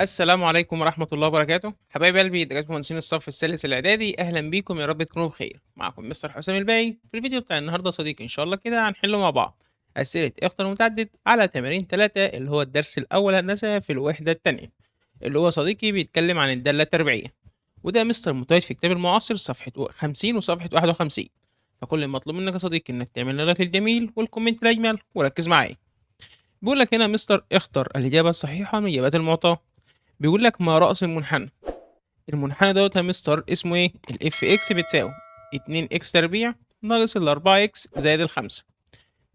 السلام عليكم ورحمة الله وبركاته، حبايب قلبي دكاترة مهندسين الصف الثالث الإعدادي، أهلا بيكم يا رب تكونوا بخير، معكم مستر حسام الباقي. في الفيديو بتاع النهارده يا صديقي إن شاء الله كده هنحل مع بعض أسئلة اختر متعدد على تمارين 3 اللي هو الدرس الأول هندسة في الوحدة التانية، اللي هو صديقي بيتكلم عن الدالة التربيعية، وده مستر متواجد في كتاب المعاصر صفحة 50 وصفحة 51. فكل المطلوب منك يا صديقي إنك تعمل لنا لايك الجميل والكومنت الأجمل وركز معايا. بيقول لك هنا مستر اختر الإجابة الصحيحة من الإجابات المعطاة. بيقول لك ما رأس المنحنى. المنحنى دوت يا مستر اسمه ايه؟ الاف اكس بتساوي 2 اكس تربيع ناقص ال 4 اكس زائد الخمسة.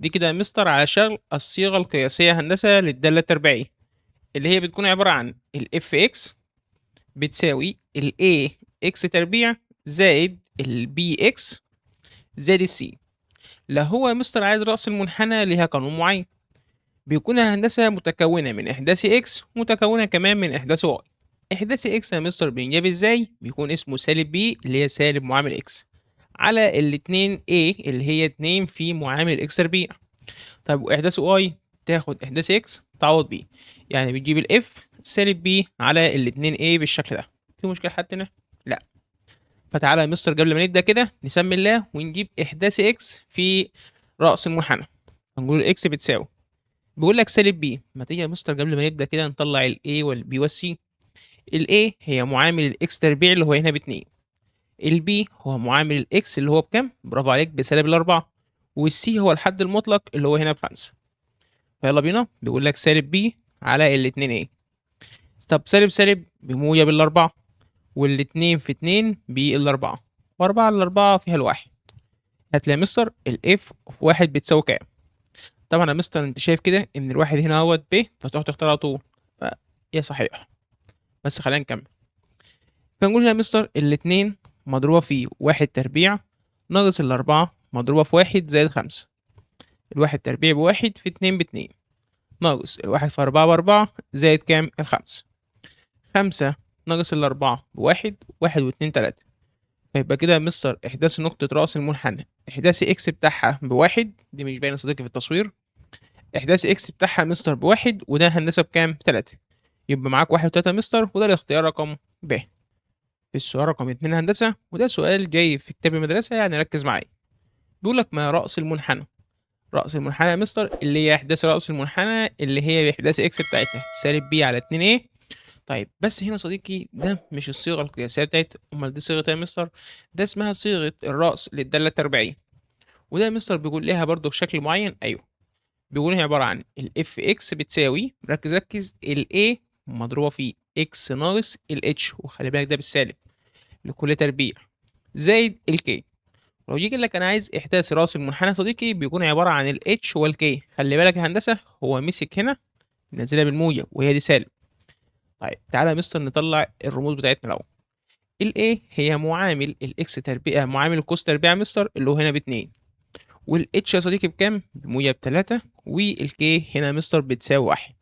دي كده يا مستر على شغل الصيغة القياسية هندسة للدالة التربيعية، اللي هي بتكون عبارة عن الاف اكس بتساوي الاي اكس تربيع زائد البي اكس زائد السي. لا هو يا مستر عايز رأس المنحنى ليها قانون معين، بيكون الهندسة متكونة من إحداث إكس ومتكونة كمان من إحداث واي. إحداث إكس يا مستر بينجاب إزاي؟ بيكون اسمه سالب بي اللي هي سالب معامل إكس على الاتنين A اللي هي 2 في معامل إكس تربيع. طيب وإحداث واي تاخد إحداث إكس تعوض بيه، يعني بتجيب الإف سالب بي على الاتنين A بالشكل ده. في مشكلة حتى هنا؟ لا. فتعالى يا مستر قبل ما نبدأ كده نسمي الله ونجيب إحداث إكس في رأس المنحنى. هنقول الإكس بتساوي، بيقول لك سالب بي. ما تيجي يا مستر قبل ما نبدا كده نطلع الاي والبي والسي. الاي هي معامل الاكس تربيع اللي هو هنا باتنين، البي هو معامل الاكس اللي هو بكام؟ برافو عليك بسالب الاربعه، والسي هو الحد المطلق اللي هو هنا بخمسه. فيلا بينا، بيقول لك سالب بي على الاتنين ايه. طب سالب سالب بموجب الاربعه، والاتنين في اتنين بالاربعه، واربعه على الاربعه فيها الواحد. هتلاقي يا مستر الاف في واحد بتساوي كام؟ طبعا يا مستر انت شايف كده ان الواحد هنا اهوت ب، فتروح تختار على طول. ف- يا صحيح. بس خلينا نكمل. فنقول هنا يا مستر الاتنين مضروبة في واحد تربيع ناقص الأربعة مضروبة في واحد زائد خمسة. الواحد تربيع بواحد في اتنين باتنين ناقص الواحد في أربعة بأربعة زائد كام؟ الخمسة. خمسة ناقص الأربعة بواحد، واحد واتنين تلاتة. فيبقى كده يا مستر إحداث نقطة رأس المنحنى إحداث إكس بتاعها بواحد، دي مش باينة يا صديقي في التصوير. إحداث إكس بتاعها يا مستر بواحد، وده هندسة بكام؟ بتلاتة. يبقى معاك واحد وتلاتة يا مستر، وده الاختيار رقم ب. في السؤال رقم 2 هندسة، وده سؤال جاي في كتاب المدرسة يعني ركز معايا. بيقول لك ما رأس المنحنى. رأس المنحنى يا مستر اللي هي إحداث رأس المنحنى اللي هي بإحداث إكس بتاعتها سالب بي على 2 إيه. طيب بس هنا صديقي ده مش الصيغة القياسية بتاعت، أمال دي صيغة إيه يا مستر؟ ده اسمها صيغة الرأس للدالة التربيعية. وده يا مستر بيقول لها برضه بشكل معين، أيوه. بيقول هي عبارة عن الاف اكس بتساوي، ركز ركز، الاي مضروبة في اكس ناقص الاتش، وخلي بالك ده بالسالب لكل تربيع، زائد الكي. لو جه قال لك انا عايز احداث راس المنحنى يا صديقي بيكون عباره عن الاتش والكي. خلي بالك يا هندسه هو مسك هنا نزلها بالموجب وهي دي سالب. طيب تعالى يا مستر نطلع الرموز بتاعتنا الاول. الاي هي معامل الاكس تربيع، معامل الكوس تربيع يا مستر اللي هو هنا باتنين، والاتش يا صديقي بكام؟ بموجب تلاتة، والكي هنا يا مستر بتساوي واحد.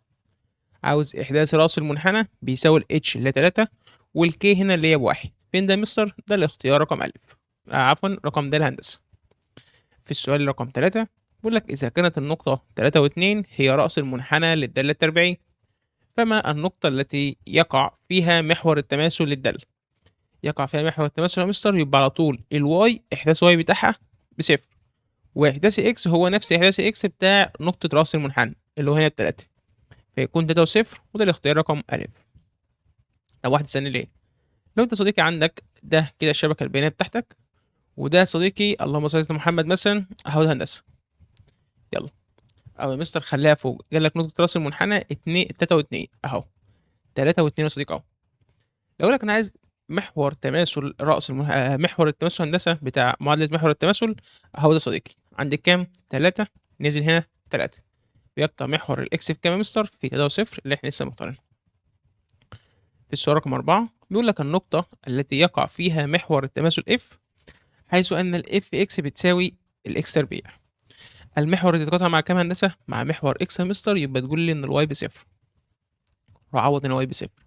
عاوز احداث راس المنحنى بيساوي الاتش اللي هي تلاتة، والكي هنا اللي هي بواحد. فين ده يا مستر؟ ده الاختيار رقم الف، عفوا رقم د الهندسه. في السؤال رقم 3 بيقول لك إذا كانت النقطة 3 و2 هي رأس المنحنى للدالة التربيعية، فما النقطة التي يقع فيها محور التماثل للدالة؟ يقع فيها محور التماثل يا مستر، يبقى على طول الواي إحداث واي بتاعها بصفر، وإحداث إكس هو نفس إحداث إكس بتاع نقطة رأس المنحنى اللي هو هنا بتلاتة، فيكون تلاتة وصفر، وده الاختيار رقم ألف. طب واحد تسألني ليه؟ لو أنت صديقي عندك ده كده الشبكة البيانية بتاعتك، وده صديقي اللهم صل على محمد مثلا أهو هندسة. يلا، او يا مستر خليها فوق، قال لك نقطه راس المنحنى 2 3 و2 اهو، 3 و2 يا صديقي اهو. لو لك انا عايز محور تماثل محور التماثل هندسه بتاع معادله محور التماثل اهو، ده صديقي عندك كام؟ 3 نزل هنا 3، بيقطع محور الاكس في كام يا مستر؟ في 3 و0 اللي احنا لسه مختارينها. في السؤال رقم 4 بيقول لك النقطه التي يقع فيها محور التماثل اف، حيث ان الاف اكس بتساوي الاكس تربيع. المحور اللي يتقاطع مع كام هندسه؟ مع محور اكس يا مستر، يبقى تقول لي ان الواي بصفر، وعوض ان الواي بصفر.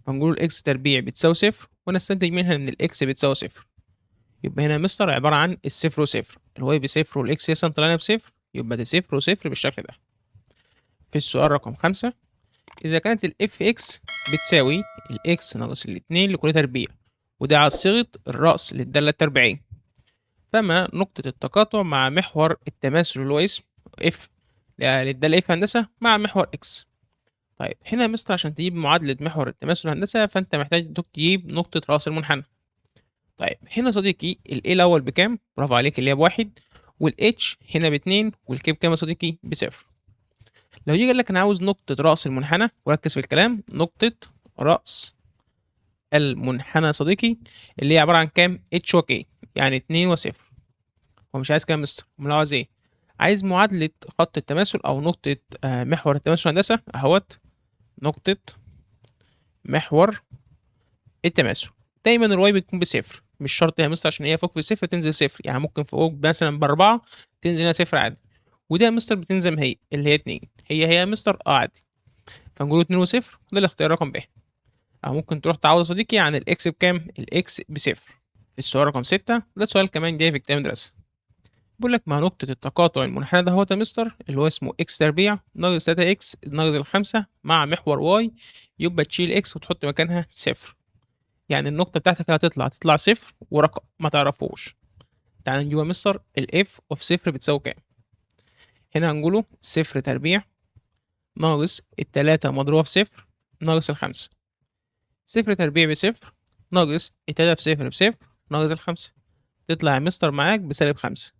فنقول الاكس تربيع بتساوي صفر، ونستنتج منها ان الاكس بتساوي صفر. يبقى هنا مستر عبارة عن الصفر وصفر، الواي بصفر والاكس اصلا طلعنا بصفر، يبقى ده صفر وصفر بالشكل ده. في السؤال رقم 5 إذا كانت الإف إكس بتساوي الإكس ناقص الاتنين لكل تربيع، وده على صيغة الرأس للدالة التربيعية، فما نقطة التقاطع مع محور التماثل اللي هو اسمه إف للدالة إف هندسة مع محور إكس. طيب هنا يا مستر عشان تجيب معادلة محور التماثل الهندسة فأنت محتاج تجيب نقطة رأس المنحنى. طيب هنا يا صديقي ال A الأول بكام؟ برافو عليك اللي هي بواحد، وال H هنا باتنين، والK بكام يا صديقي؟ بصفر. لو يجي قال لك أنا عاوز نقطة رأس المنحنى، وركز في الكلام، نقطة رأس المنحنى يا صديقي اللي هي عبارة عن كام؟ H و K، يعني 2 و0. هو مش عايز كام يا مستر؟ أمال هو عايز إيه؟ عايز معادلة خط التماثل أو نقطة محور التماثل الهندسة أهوت، نقطة محور التماثل. دايما الواي بتكون بصفر، مش شرط يا مستر عشان هي فوق في صفر تنزل صفر، يعني ممكن فوق مثلا بأربعة تنزل هنا صفر عادي. وده يا مستر بتنزل هي اللي هي اتنين، هي يا مستر عادي. فنقول اتنين وصفر، ده الاختيار رقم ب. أو ممكن تروح تعوض يا صديقي عن الإكس بكام؟ الإكس بصفر. السؤال رقم 6 ده سؤال كمان جاي في كتاب المدرسة. بيقول لك مع نقطة التقاطع المنحنى ده هو يا مستر اللي هو اسمه إكس تربيع ناقص 3 إكس ناقص الخمسة مع محور واي، يبقى تشيل إكس وتحط مكانها صفر. يعني النقطة بتاعتك هتطلع صفر ورقم ما تعرفوش. تعال نجيب يا مستر الإف أوف صفر بتساوي كام؟ هنا هنقوله صفر تربيع ناقص التلاتة مضروبة في صفر ناقص الخمسة. صفر تربيع بصفر ناقص التلاتة في صفر بصفر ناقص الخمسة، تطلع يا مستر معاك بسالب خمسة.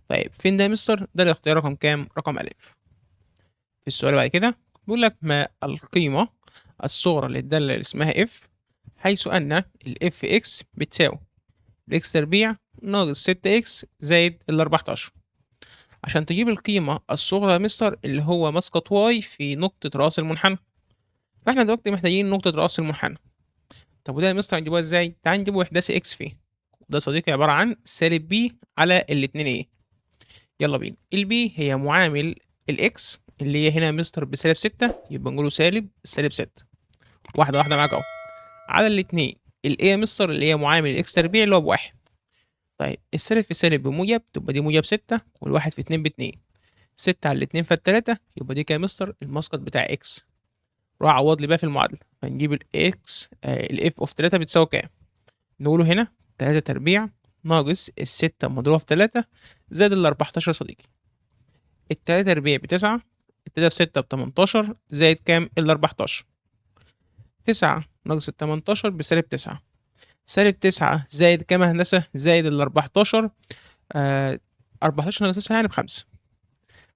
طيب فين ده يا مستر؟ ده الاختيار رقم كام؟ رقم ألف. في السؤال اللي بعد كده بيقول لك ما القيمة الصغرى للدالة اللي اسمها اف، حيث أن الاف اكس بتساوي الاكس تربيع ناقص 6 اكس زائد ال 14. عشان تجيب القيمة الصغرى يا مستر اللي هو مسقط واي في نقطة رأس المنحنى، فاحنا دلوقتي محتاجين نقطة رأس المنحنى. طب وده يا مستر هنجيبوها ازاي؟ تعال نجيبه إحداثي اكس فيه، وده صديقي عبارة عن سالب بي على الاتنين ايه. يلا بينا. البي هي معامل الاكس اللي هي هنا يا مستر بسالب 6، يبقى نقوله سالب 6. واحدة واحدة معاك اهو. على الاتنين الايه يا مستر اللي هي معامل الاكس تربيع اللي هو بواحد. طيب السالب في سالب بموجب، تبقى دي موجب 6، والواحد في 2 ب2. 6 على الاتنين فالتلاتة، يبقى دي كده يا مستر المسقط بتاع اكس. روح عوض لي بقى في المعادلة، فنجيب الاكس الاف اوف 3 بتساوي كام؟ نقوله هنا 3 تربيع ناقص الستة مضروبة في 3 زائد ال 14 صديقي. التلاتة تربيع ب9، التلاتة في 6 ب18 زائد كام؟ ال 14. 9 ناقص ال 18 بسالب 9. سالب 9 زائد كام يا هندسة؟ زائد ال 14. 14 ناقص 9 يعني ب5.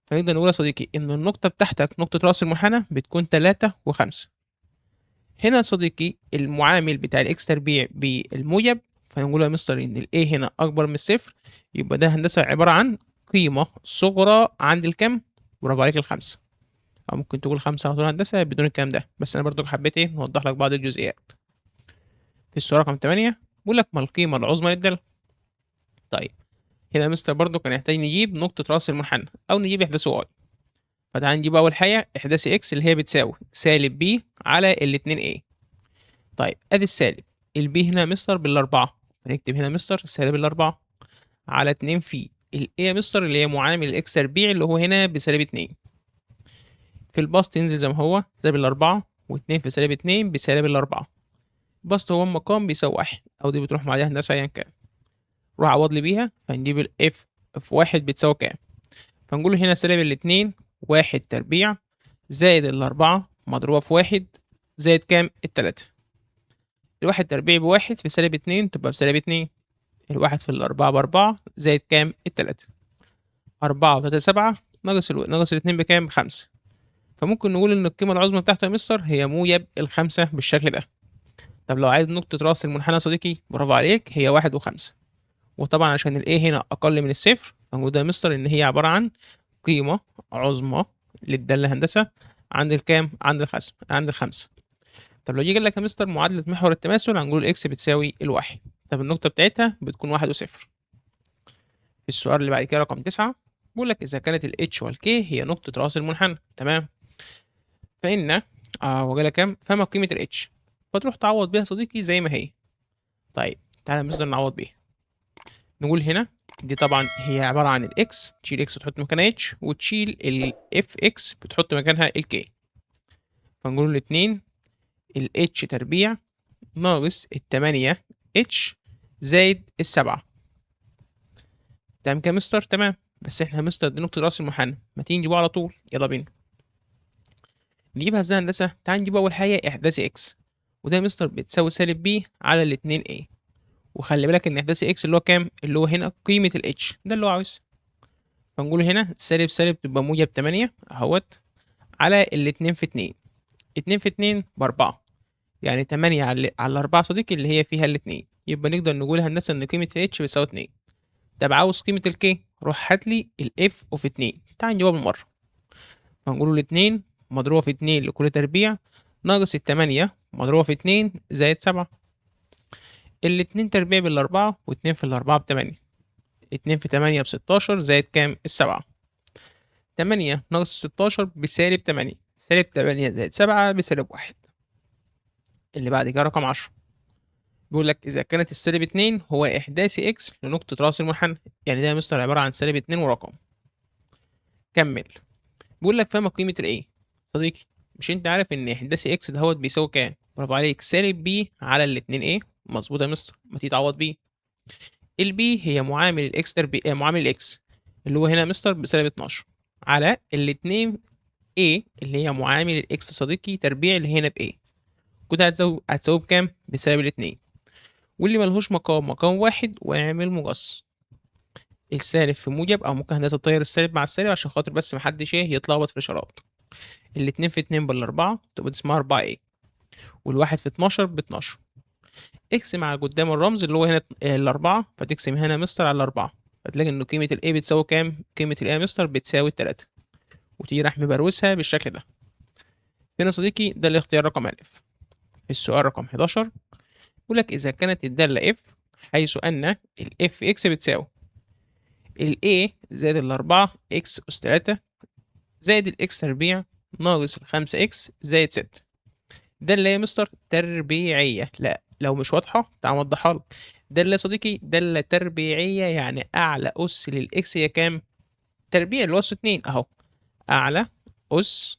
فنقدر نقول يا صديقي إن النقطة بتاعتك نقطة رأس المنحنى بتكون 3 و5. هنا يا صديقي المعامل بتاع الإكس تربيع بالموجب، فنقول يا مستر إن ال A هنا أكبر من الصفر، يبقى ده هندسة عبارة عن قيمة صغرى عند الكام؟ برافو عليك ال5. أو ممكن تقول 5 على طول هندسة بدون الكلام ده، بس أنا برضو حبيت إيه نوضح لك بعض الجزئيات. في السؤال رقم 8 بيقول لك ما القيمة العظمى للدالة؟ طيب هنا يا مستر برضو كان يحتاج نجيب نقطة رأس المنحنى أو نجيب إحداث واي. فتعال نجيب أول حاجة إحداث إكس اللي هي بتساوي سالب بي على الاتنين إيه. طيب أدي السالب، البي هنا يا مستر بالأربعة، هنكتب هنا يا مستر سالب الأربعة على 2 في الإيه يا مستر اللي هي معامل الإكس تربيع اللي هو هنا بسالب 2. في البسط ينزل زي ما هو سالب الأربعة، و2 في سالب 2 بسالب الأربعة. البسط هو المقام بيساوي 1، أو دي بتروح مع دي هندسة أيا كان. روح عوض لي بيها، فنجيب الإف في 1 بتساوي كام؟ فنقول هنا سالب الاتنين 1 تربيع زائد الأربعة مضروبة في 1 زائد كام؟ التلاتة. الواحد تربيع بواحد في سالب 2 تبقى بسالب 2. الواحد في الأربعة بأربعة زائد كام؟ التلاتة. 4 وتلاتة 7 ناقص الاتنين بكام؟ ب5. فممكن نقول إن القيمة العظمى بتاعته يا مستر هي موجب ال5 بالشكل ده. طب لو عايز نقطة رأس المنحنى يا صديقي برافو عليك هي 1 و5. وطبعا عشان ال A هنا أقل من الصفر فنقول ده يا مستر إن هي عبارة عن قيمة عظمى للدالة هندسة عند الكام؟ عند الخمسة. طب لو جه قال لك يا مستر معادلة محور التماثل هنقول الإكس بتساوي الواحد. طب النقطة بتاعتها بتكون 1 وصفر. في السؤال اللي بعد كده رقم 9 بيقول لك إذا كانت ال H وال K هي نقطة رأس المنحنى، تمام؟ فإن وجالك كام؟ فما قيمة ال H؟ فتروح تعوض بيها صديقي زي ما هي. طيب تعالى يا مستر نعوض بيها. نقول هنا دي طبعا هي عبارة عن الإكس، تشيل إكس وتحط مكانها H، وتشيل ال FX بتحط مكانها ال K. فنقول الاتنين الاتش تربيع ناقص التمانية اتش زائد السبعة. تمام كده يا مستر؟ تمام. بس احنا يا مستر دي نقطة رأس المحنة، ما تيجي نجيبوها على طول، يلا بينا. نجيبها ازاي يا هندسة؟ تعال نجيب أول حاجة إحداث إكس، وده يا مستر بتساوي سالب بي على الاتنين A. وخلي بالك إن إحداث إكس اللي هو كام؟ اللي هو هنا قيمة الاتش، ده اللي هو عاوزها. فنقول هنا سالب سالب تبقى موجب تمانية أهوت على الاتنين في اتنين. اتنين في اتنين بأربعة، يعني تمانية على أربعة صديقي اللي هي فيها الاتنين. يبقى نقدر نقول هندسة إن قيمة الاتش بتساوي اتنين. طب عاوز قيمة الكي، روح هات لي الاف اوف اتنين. تعال نجيبها بالمرة. فنقول الاتنين مضروبة في اتنين لكل تربيع ناقص التمانية مضروبة في اتنين زائد سبعة. الاتنين تربيع بالأربعة، واتنين في الأربعة بتمانية. اتنين في تمانية بستاشر زائد كام؟ السبعة. تمانية ناقص ستاشر بسالب تمانية، سالب تمانية زائد سبعة بسالب واحد. اللي بعد كده رقم 10، بيقول لك إذا كانت السالب اتنين هو إحداثي إكس لنقطة رأس المنحنى. يعني ده يا مستر عبارة عن سالب اتنين ورقم. كمل. بيقول لك فما قيمة الإيه؟ صديقي مش أنت عارف إن إحداثي إكس دهوت بيساوي كام؟ برافو عليك، سالب بي على الاتنين إيه؟ مظبوط يا مستر، ما تيجي تعوض بيه. البي هي معامل الإكس تربيع، معامل الإكس اللي هو هنا يا مستر بسالب 12 على الاتنين A اللي هي معامل الإكس صديقي تربيع اللي هنا بإيه؟ كده هتساوي بكام؟ بسالب الاتنين. واللي ملهوش مقام مقام واحد واعمل مقص. السالب في موجب، او ممكن هندسه تطير السالب مع السالب عشان خاطر بس محدش ايه يتلخبط في الاشارات. الاتنين في اتنين بالاربعة تبقى دي اسمها 4 ايه، والواحد في 12 ب 12. اقسم على قدام الرمز اللي هو هنا الاربعة، فتقسم هنا مستر على الاربعة، فتلاقي ان قيمة الايه بتساوي كام؟ قيمة الايه مستر بتساوي 3. وتيجي راح مبروسها بالشكل ده. هنا صديقي ده الاختيار رقم ألف. في السؤال رقم 11 بيقول لك إذا كانت الدالة f حيث أن ال fx بتساوي ال a زائد الأربعة x أس 3 زائد ال x تربيع ناقص ال 5x زائد 6. ده اللي هي مستر تربيعية. لا لو مش واضحة تعال أوضحها لك. دالة يا صديقي دالة تربيعية، يعني أعلى أس للإكس هي كام؟ تربيع اللي هو أس 2 أهو. أعلى أس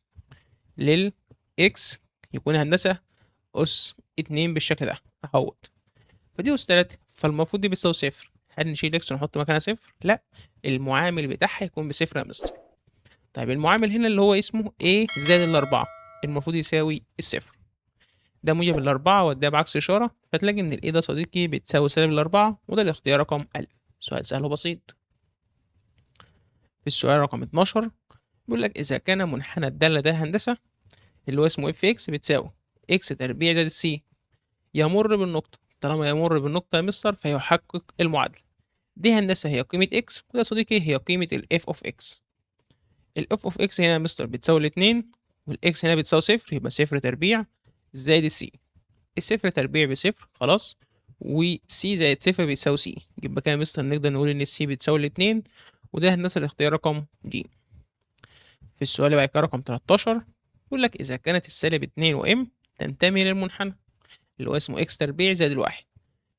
للإكس يكون هندسة أس 2 بالشكل ده أهوت. فدي أس 3، فالمفروض دي بتساوي صفر. هل نشيل إكس ونحط مكانها صفر؟ لأ، المعامل بتاعها يكون بصفر يا مستر. طيب المعامل هنا اللي هو اسمه A زائد الأربعة المفروض يساوي الصفر. ده موجب الأربعة وده بعكس إشارة، فتلاقي إن ال A ده صديقي بتساوي سالب الأربعة، وده الاختيار رقم ألف. سؤال سهل وبسيط. في السؤال رقم 12 بيقول لك إذا كان منحنى الدالة ده هندسة اللي هو اسمه fx بتساوي x تربيع زائد c يمر بالنقطة. طالما يمر بالنقطة يا مستر فيحقق المعادلة. دي هندسة هي قيمة x، وده يا صديقي هي قيمة ال f of x. ال f of x هنا يا مستر بتساوي الاتنين، والx هنا بتساوي صفر، يبقى صفر تربيع زائد السي. الصفر تربيع بصفر خلاص، وسي زائد صفر بيساوي سي. يبقى كده يا مستر نقدر نقول إن السي بتساوي الاتنين، وده هندسة الاختيار رقم د. في السؤال اللي بعد كده رقم 13 يقول لك إذا كانت السالب 2 وإم تنتمي للمنحنى اللي هو اسمه إكس تربيع زائد الواحد،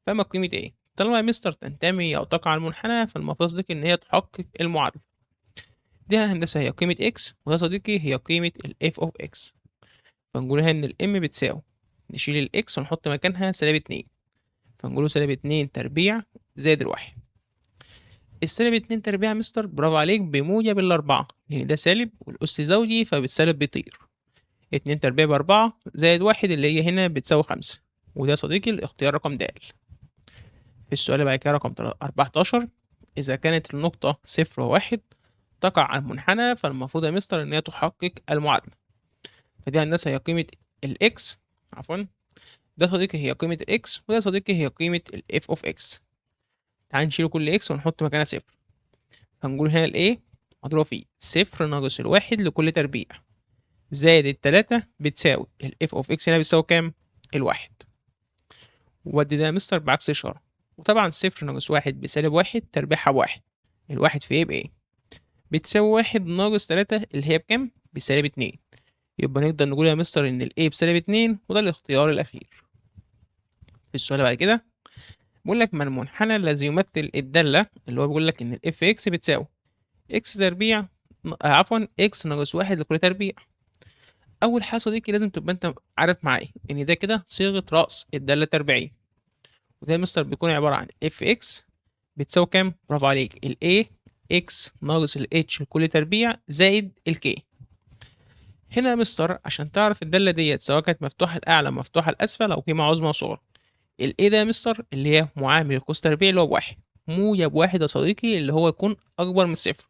فما قيمة إيه؟ طالما يا مستر تنتمي أو تقع على المنحنى فالمفروض صديقي إن هي تحقق المعادلة. دي هندسة هي قيمة إكس، وده صديقي هي قيمة ال f of x. فنقولها إن الإم بتساوي، نشيل الإكس ونحط مكانها سالب 2، فنقوله سالب 2 تربيع زائد الواحد. السالب 2 تربيع يا مستر برافو عليك بموجب الأربعة، لأن ده سالب والأس زوجي فبالسالب بيطير. 2 تربيع بأربعة زائد واحد اللي هي هنا بتساوي 5، وده صديقي الاختيار رقم د. في السؤال اللي بعد كده رقم 14 إذا كانت النقطة صفر وواحد تقع على المنحنى فالمفروض يا مستر إن هي تحقق المعادلة. فدي هندسة هي قيمة الإكس، عفوا ده صديقي هي قيمة الإكس، وده صديقي هي قيمة ال f of x. تعال نشيل كل إكس ونحط مكانها صفر، هنقول هنا ال A مضروبة في صفر ناقص الواحد لكل تربيع زائد التلاتة بتساوي ال f of x هنا بتساوي كام؟ الواحد. وودي ده يا مستر بعكس إشارة، وطبعا صفر ناقص واحد بسالب واحد تربيعها بواحد. الواحد في إيه بإيه؟ بتساوي واحد ناقص تلاتة اللي هي بكام؟ بسالب اتنين. يبقى نقدر نقول يا مستر إن ال A بسالب اتنين، وده الاختيار الأخير. في السؤال اللي بعد كده بيقول لك ما المنحنى الذي يمثل الدالة اللي هو بيقول لك إن ال fx بتساوي x تربيع عفوا x ناقص واحد لكل تربيع أول حاجة يا صديقي لازم تبقى أنت عارف معايا إن ده كده صيغة رأس الدالة التربيعية، وده يا مستر بيكون عبارة عن fx بتساوي كام؟ برافو عليك ال a x ناقص ال h لكل تربيع زائد ال k. هنا يا مستر عشان تعرف الدالة ديت سواء كانت مفتوحة لأعلى مفتوحة لأسفل أو قيمة عظمى وصغرى، ال a ده يا مستر اللي هي معامل القوس تربيع اللي هو بواحد، موجب واحد يا صديقي اللي هو يكون أكبر من الصفر،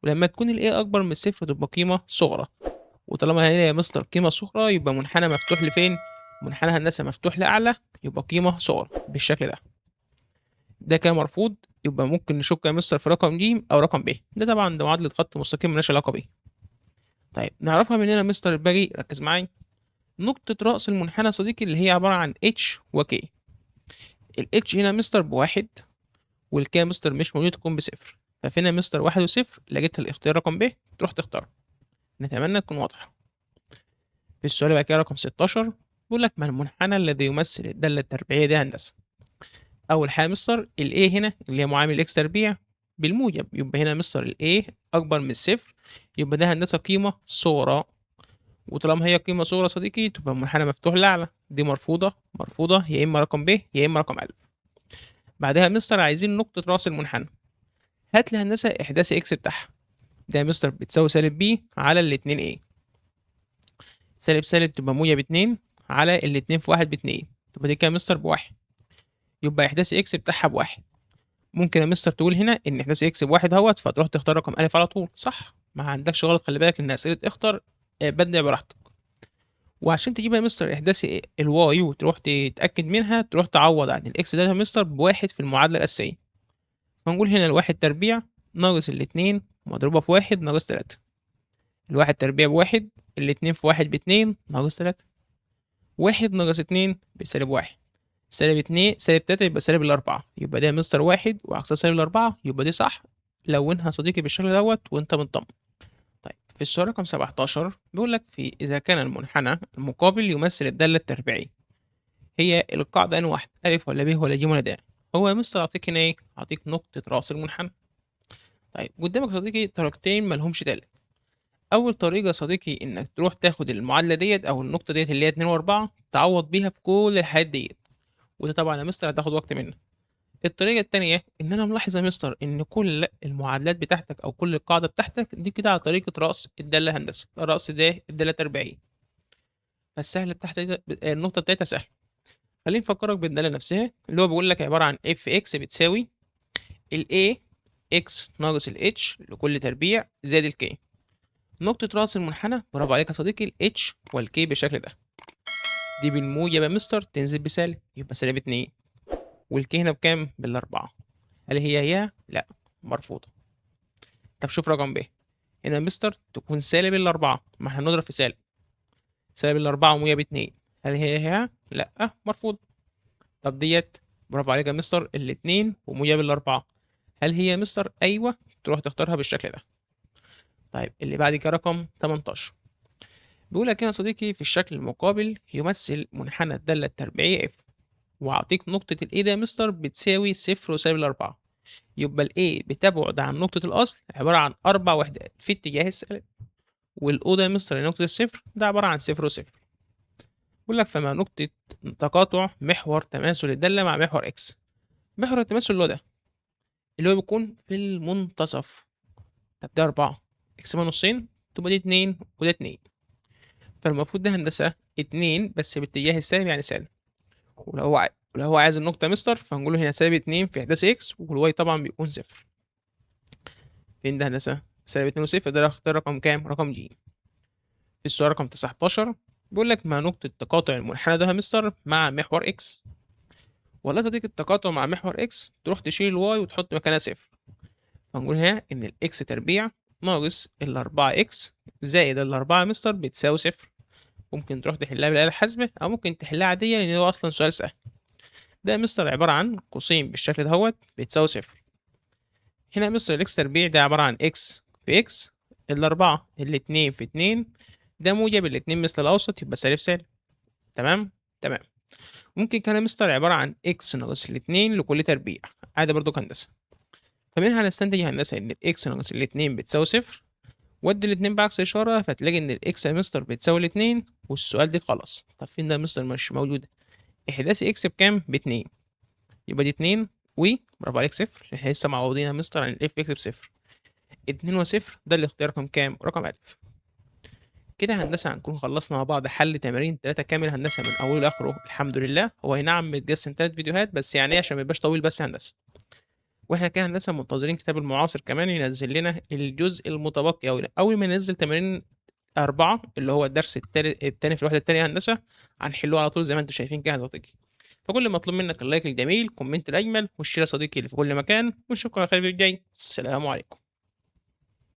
ولما تكون ال a أكبر من الصفر تبقى قيمة صغرى، وطالما هنا يا مستر قيمة صغرى يبقى منحنى مفتوح لفين؟ منحنى هندسة مفتوح لأعلى يبقى قيمة صغرى بالشكل ده. ده كده مرفوض، يبقى ممكن نشك يا مستر في رقم ج أو رقم ب، ده طبعا ده معادلة خط مستقيم ملهاش علاقة بيه. طيب نعرفها من هنا يا مستر الباقي، ركز معايا. نقطة رأس المنحنى يا صديقي اللي هي عبارة عن اتش وكي. الاتش هنا يا مستر بواحد، والكي يا مستر مش موجود تكون بصفر، ففين يا مستر واحد وصفر لقيت الاختيار رقم ب تروح تختاره. نتمنى تكون واضحة. في السؤال اللي بعد كده رقم 16 بيقول لك ما المنحنى الذي يمثل الدالة التربيعية دي هندسة؟ أول حاجة يا مستر ال A هنا اللي هي معامل x تربيع بالموجب، يبقى هنا يا مستر ال A أكبر من الصفر، يبقى ده هندسة قيمة صغرى، وطالما هي قيمة صغرى يا صديقي تبقى المنحنى مفتوح لأعلى، دي مرفوضة مرفوضة، يا إما رقم ب يا إما رقم أ. بعدها يا مستر عايزين نقطة رأس المنحنى، هات لي هندسة إحداث x بتاعها، ده يا مستر بتساوي سالب b على الاتنين a، سالب سالب تبقى موجب اتنين على الاتنين في واحد باتنين، تبقى دي كده يا مستر بواحد، يبقى إحداث x بتاعها بواحد. ممكن يا مستر تقول هنا إن إحداث x بواحد أهوت فتروح تختار رقم أ على طول، صح؟ ما عندكش غلط، خلي بالك إن أسئلة اختر بدع براحتك. وعشان تجيب يا مستر إحداث الواي وتروح تتأكد منها تروح تعوض عن الإكس ده يا مستر بواحد في المعادلة الأساسية، فنقول هنا الواحد تربيع ناقص الاتنين مضروبة في واحد ناقص تلاتة، الواحد تربيع بواحد، الاتنين في واحد باتنين ناقص تلاتة، واحد ناقص اتنين بسالب واحد، سالب اتنين سالب تلاتة يبقى سالب الأربعة، يبقى ده يا مستر واحد وعكسها سالب الأربعة، يبقى دي صح. لونها يا صديقي بالشكل دوت وأنت مطمن. طيب في السؤال رقم 17 بيقول لك في إذا كان المنحنى المقابل يمثل الدالة التربيعية، هي القاعدة أنهي واحدة أ ولا ب ولا ج ولا د؟ هو يا مستر أعطيك هنا إيه؟ أعطيك نقطة رأس المنحنى. طيب قدامك يا صديقي طريقتين مالهمش تالت. أول طريقة يا صديقي إنك تروح تاخد المعادلة ديت أو النقطة ديت اللي هي 2 و4 تعوض بيها في كل الحاجات ديت، وده طبعا يا مستر هتاخد وقت منك. الطريقة التانية إن أنا ملاحظ يا مستر إن كل المعادلات بتاعتك أو كل القاعدة بتاعتك دي كده على طريقة رأس الدالة هندسة، رأس ده الدالة التربيعية، فالسهل بتاعت النقطة بتاعتها سهلة. خليني نفكرك بالدالة نفسها اللي هو بيقول لك عبارة عن اف اكس بتساوي ال a x ناقص ال h لكل تربيع زائد ال k. نقطة رأس المنحنى برافو عليك يا صديقي ال h وال k بالشكل ده، دي بالموجب يا مستر تنزل بسالب يبقى سالب اتنين، وال k هنا بكام؟ بالأربعة. هل هي؟ لأ مرفوضة. طب شوف رقم ب، هنا يا مستر تكون سالب الأربعة، ما احنا هنضرب في سالب، سالب الأربعة وموجب اتنين، هل هي؟ لأ مرفوضة. طب ديت برافو عليك يا مستر الاتنين وموجب الأربعة، هل هي يا مستر؟ أيوه، تروح تختارها بالشكل ده. طيب اللي بعد كده رقم 18 بيقول لك هنا يا صديقي في الشكل المقابل يمثل منحنى الدالة التربيعية f، وأعطيك نقطة ال A ده يا مستر بتساوي صفر وسالب الأربعة، يبقى ال A بتبعد عن نقطة الأصل عبارة عن 4 وحدات في اتجاه السالب، وال O ده يا مستر نقطة الصفر ده عبارة عن صفر وصفر. بيقول لك فما نقطة تقاطع محور تماثل الدالة مع محور x. محور التماثل اللي هو ده اللي هو بيكون في المنتصف، طب ده 4 اقسمها نصين تبقى دي 2 وده 2، فالمفروض ده هندسة 2 بس باتجاه السالب يعني سالب، ولو هو عايز النقطة مستر فهنقول له هنا سالب 2 في إحداث إكس والواي طبعا بيكون صفر. فين ده هندسة؟ سالب 2 وصفر، ده اختار رقم كام؟ رقم جي. في السؤال رقم 19 بيقول لك ما نقطة تقاطع المنحنى ده يا مستر مع محور إكس. والله صديق التقاطع مع محور إكس تروح تشيل الواي وتحط مكانها صفر، فنقول هنا إن الإكس تربيع ناقص الأربعة إكس زائد الأربعة مستر بتساوي صفر. ممكن تروح تحلها بالآلة الحاسبة أو ممكن تحلها عادية لأن هو أصلا سؤال سهل. ده مستر عبارة عن قوسين بالشكل دهوت بتساوي صفر. هنا مستر الإكس تربيع ده عبارة عن إكس في إكس، الأربعة الاتنين في اتنين، ده موجب الاتنين مثل الأوسط يبقى سالب سالب. تمام؟ تمام. ممكن كان مستر عبارة عن إكس ناقص الاتنين لكل تربيع، عادي برضو هندسة. فمنها هنستنتج هندسة إن الإكس ناقص الاتنين بتساوي صفر، ودي الاتنين بعكس إشارة فتلاقي إن الإكس يا مستر بتساوي الاتنين والسؤال دي خلاص. طب فين ده يا مستر؟ مش موجودة. إحداثي إكس بكام؟ باتنين، يبقى دي اتنين برافو عليك صفر، إحنا لسه معوضين يا مستر عن الإف إكس بصفر. اتنين وصفر ده الاختيار رقم كام؟ رقم ألف. كده يا هندسة هنكون خلصنا مع بعض حل تمارين 3 كامل هندسة من أوله لآخره الحمد لله. هو أي نعم متقسم 3 فيديوهات بس يعني إيه عشان ما يبقاش طويل بس يا هندسة. واحنا كده هندسة منتظرين كتاب المعاصر كمان ينزل لنا الجزء المتبقي أول ما ينزل تمارين 4 اللي هو الدرس التاني في الوحدة التانية هندسة هنحلوه على طول زي ما انتم شايفين كده هتيجي. فكل مطلوب منك اللايك الجميل، كومنت الأجمل، والشير يا صديقي اللي في كل مكان، ونشوفكم على خير في الفيديو الجاي. السلام عليكم.